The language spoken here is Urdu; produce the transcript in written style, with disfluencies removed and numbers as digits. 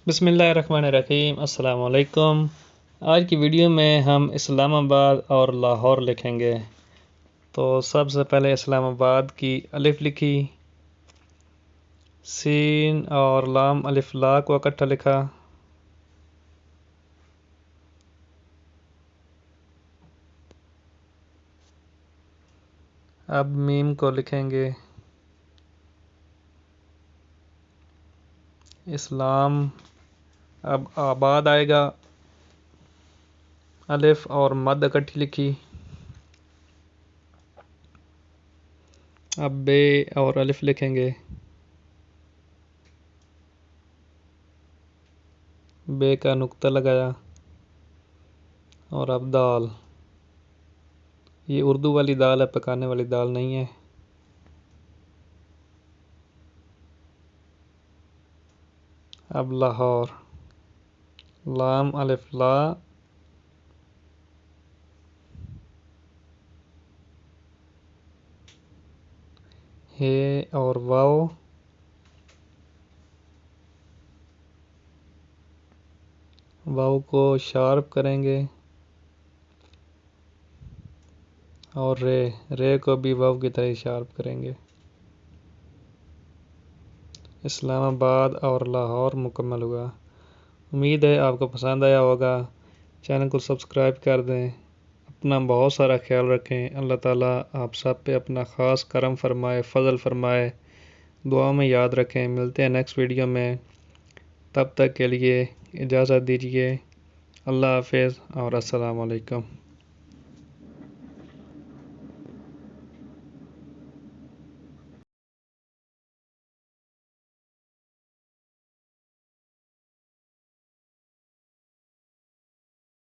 بسم اللہ الرحمن الرحیم، السلام علیکم۔ آج کی ویڈیو میں ہم اسلام آباد اور لاہور لکھیں گے۔ تو سب سے پہلے اسلام آباد کی الف لکھی، سین اور لام الف لا کو اکٹھا لکھا، اب میم کو لکھیں گے، اسلام، اب آباد آئے گا، الف اور مد اکٹھی لکھی، اب بے اور الف لکھیں گے، بے کا نقطہ لگایا، اور اب دال، یہ اردو والی دال ہے، پکانے والی دال نہیں ہے۔ اب لاہور، لام الف لا، ہے اور واو، واو کو شارپ کریں گے، اور رے کو بھی واو کی طرح شارپ کریں گے۔ اسلام آباد اور لاہور مکمل ہوا۔ امید ہے آپ کو پسند آیا ہوگا۔ چینل کو سبسکرائب کر دیں۔ اپنا بہت سارا خیال رکھیں۔ اللہ تعالیٰ آپ سب پہ اپنا خاص کرم فرمائے، فضل فرمائے۔ دعا میں یاد رکھیں۔ ملتے ہیں نیکسٹ ویڈیو میں، تب تک کے لیے اجازت دیجیے۔ اللہ حافظ اور السلام علیکم۔